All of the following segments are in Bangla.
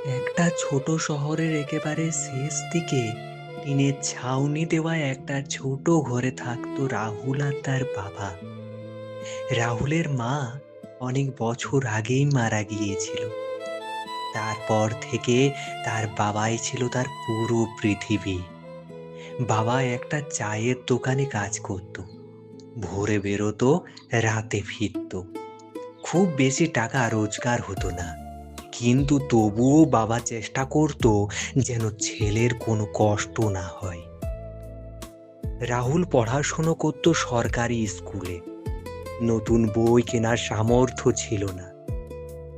একটা ছোট শহরের একেবারে শেষ দিকে টিনের ছাউনি দেওয়া একটা ছোট ঘরে থাকতো রাহুল আর তার বাবা। রাহুলের মা অনেক বছর আগেই মারা গিয়েছিল। তারপর থেকে তার বাবাই ছিল তার পুরো পৃথিবী। বাবা একটা চায়ের দোকানে কাজ করত, ভোরে বেরোতো, রাতে ফিরতো। খুব বেশি টাকা রোজগার হতো না, কিন্তু তবুও বাবা চেষ্টা করত যেন ছেলের কোনো কষ্ট না হয়। রাহুল পড়াশুনো করত সরকারি স্কুলে। নতুন বই কেনার সামর্থ্য ছিল না,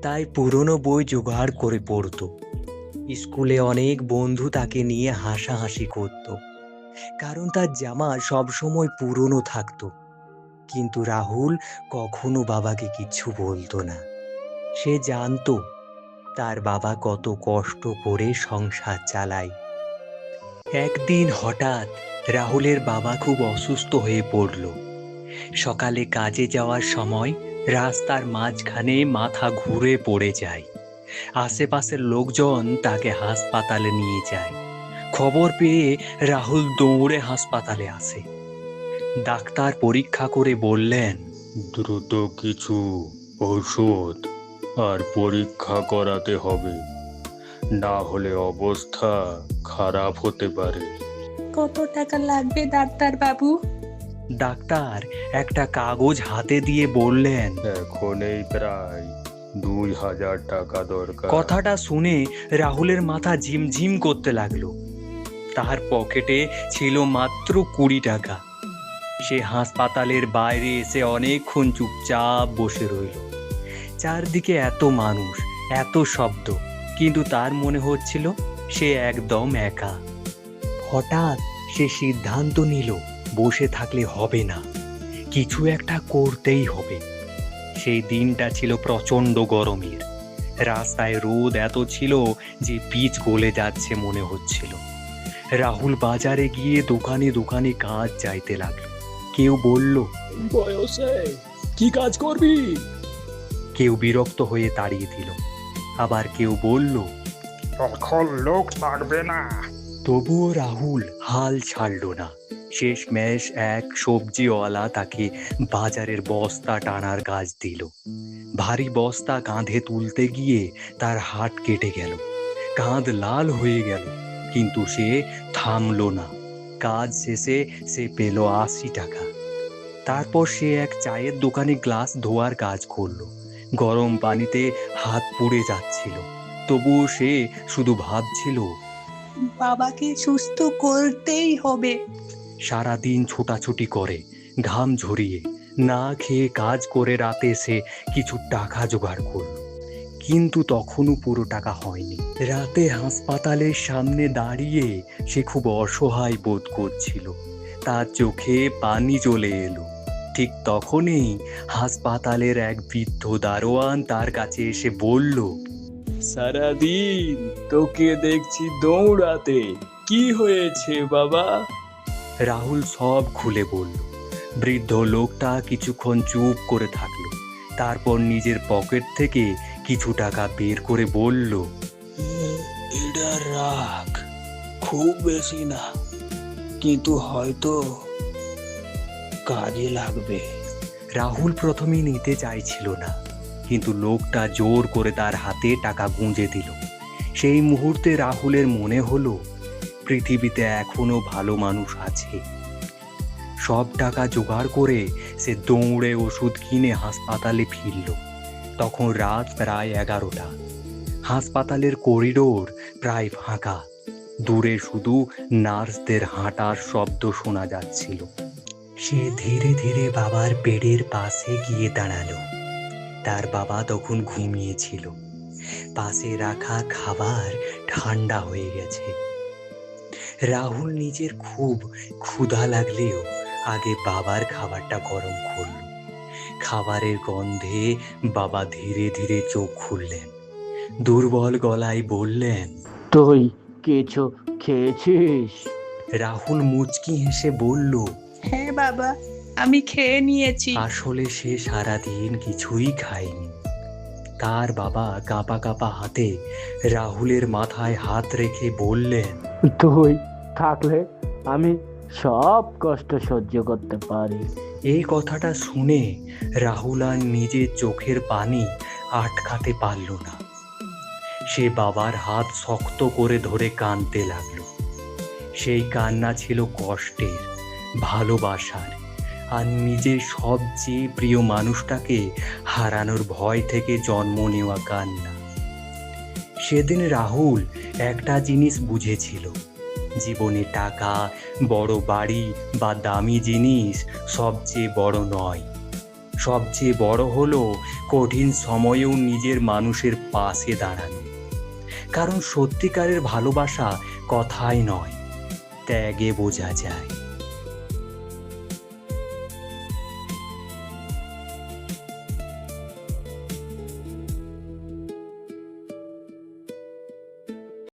তাই পুরনো বই জোগাড় করে পড়ত। স্কুলে অনেক বন্ধু তাকে নিয়ে হাসাহাসি করত, কারণ তার জামা সবসময় পুরনো থাকতো। কিন্তু রাহুল কখনো বাবাকে কিছু বলতো না। সে জানতো তার বাবা কত কষ্ট করে সংসার চালায়। একদিন হঠাৎ রাহুলের বাবা খুব অসুস্থ হয়ে পড়ল। সকালে কাজে যাওয়ার সময় রাস্তার মাঝখানে মাথা ঘুরে পড়ে যায়। আশেপাশের লোকজন তাকে হাসপাতালে নিয়ে যায়। খবর পেয়ে রাহুল দৌড়ে হাসপাতালে আসে। ডাক্তার পরীক্ষা করে বললেন, দ্রুত কিছু ঔষধ আর পরীক্ষা করাতে হবে, না হলে অবস্থা খারাপ হতে পারে। কত টাকা লাগবে ডাক্তার বাবু? ডাক্তার একটা কাগজ হাতে দিয়ে বললেন। এখন এই প্রায় 2,000 টাকা দরকার। কথাটা শুনে রাহুলের মাথা ঝিমঝিম করতে লাগলো। তার পকেটে ছিল মাত্র 20 টাকা। সে হাসপাতালের বাইরে এসে অনেকক্ষণ চুপচাপ বসে রইল। চারদিকে এত মানুষ, এত শব্দ, কিন্তু তার মনে হচ্ছিল সে একদম একা। হঠাৎ সে সিদ্ধান্ত নিল, বসে থাকলে হবে না, কিছু একটা করতেই হবে। সেই দিনটা ছিল প্রচণ্ড গরমের। রাস্তায় রোদ এত ছিল যে পিচ গলে যাচ্ছে মনে হচ্ছিল। রাহুল বাজারে গিয়ে দোকানে দোকানে কাজ চাইতে লাগলো। কেউ বলল, বয়সে কি কাজ করবি? কেউ বিরক্ত হয়ে তাড়িয়ে দিল। আবার কেউ বলল, এখন লোক লাগবে না। তবুও রাহুল হাল ছাড়ল না। শেষমেশ এক সবজিওয়ালা তাকে বাজারের বস্তা টানার কাজ দিল। ভারী বস্তা কাঁধে তুলতে গিয়ে তার হাত কেটে গেল, কাঁধ লাল হয়ে গেল, কিন্তু সে থামলো না। কাজ শেষে সে পেল 80 টাকা। তারপর সে এক চায়ের দোকানে গ্লাস ধোয়ার কাজ করলো। গরম পানিতে হাত পুড়ে যাচ্ছিল, তবুও সে শুধু ভাবছিল, বাবাকে সুস্থ করতেই হবে। সারাদিন ছোটাছুটি করে, ঘাম ঝরিয়ে, না খেয়ে কাজ করে রাতে সে কিছু টাকা জোগাড় করলো। কিন্তু তখনও পুরো টাকা হয়নি। রাতে হাসপাতালের সামনে দাঁড়িয়ে সে খুব অসহায় বোধ করছিল। তার চোখে পানি চলে এলো। ঠিক তখনই হাসপাতালের এক বৃদ্ধ দারোয়ান তার কাছে এসে বলল, সারাদিন তোকে দেখছি দৌড়াতে, কি হয়েছে বাবা? রাহুল সব খুলে বলল। বৃদ্ধ লোকটা কিছুক্ষণ চুপ করে থাকলো, তারপর নিজের পকেট থেকে কিছু টাকা বের করে বলল, এটা রাখ, খুব বেশি না, কিন্তু হয়তো কাজে লাগবে। রাহুল প্রথমে নিতে চাইছিল না, কিন্তু লোকটা জোর করে তার হাতে টাকা গুঁজে দিল। সেই মুহূর্তে রাহুলের মনে হলো পৃথিবীতে এখনো ভালো মানুষ আছে। সব টাকা জোগাড় করে সে দৌড়ে ওষুধ কিনে হাসপাতালে ফিরল। তখন রাত প্রায় 11টা। হাসপাতালের করিডোর প্রায় ফাঁকা। দূরে শুধু নার্সদের হাঁটার শব্দ শোনা যাচ্ছিল। সে ধীরে ধীরে বাবার বেডের পাশে গিয়ে দাঁড়ালো। তার বাবা তখন ঘুমিয়েছিল। পাশে রাখা খাবার ঠান্ডা হয়ে গেছে। রাহুল নিজের খুব ক্ষুধা লাগলেও আগে বাবার খাবারটা গরম করল। খাবারের গন্ধে বাবা ধীরে ধীরে চোখ খুললেন। দুর্বল গলায় বললেন, তুই কিছু খেয়েছিস? রাহুল মুচকি হেসে বলল, হ্যাঁ বাবা, আমি খেয়ে নিয়েছি। আসলে সে সারাদিন কিছুই খায়নি। তার বাবা কাঁপা কাঁপা হাতে রাহুলের মাথায় হাত রেখে বললেন, তুই থাকলে আমি সব কষ্ট সহ্য করতে পারি। এই কথাটা শুনে রাহুল আর নিজের চোখের পানি আটকাতে পারল না। সে বাবার হাত শক্ত করে ধরে কাঁদতে লাগলো। সেই কান্না ছিল কষ্টের, ভালোবাসার আর নিজের সবচেয়ে প্রিয় মানুষটাকে হারানোর ভয় থেকে জন্ম নেওয়া কান্না। সেদিন রাহুল একটা জিনিস বুঝেছিল, জীবনে টাকা, বড় বাড়ি বা দামি জিনিস সবচেয়ে বড় নয়। সবচেয়ে বড় হলো কঠিন সময়েও নিজের মানুষের পাশে দাঁড়ানো। কারণ সত্যিকারের ভালোবাসা কথায় নয়, ত্যাগে বোঝা যায়।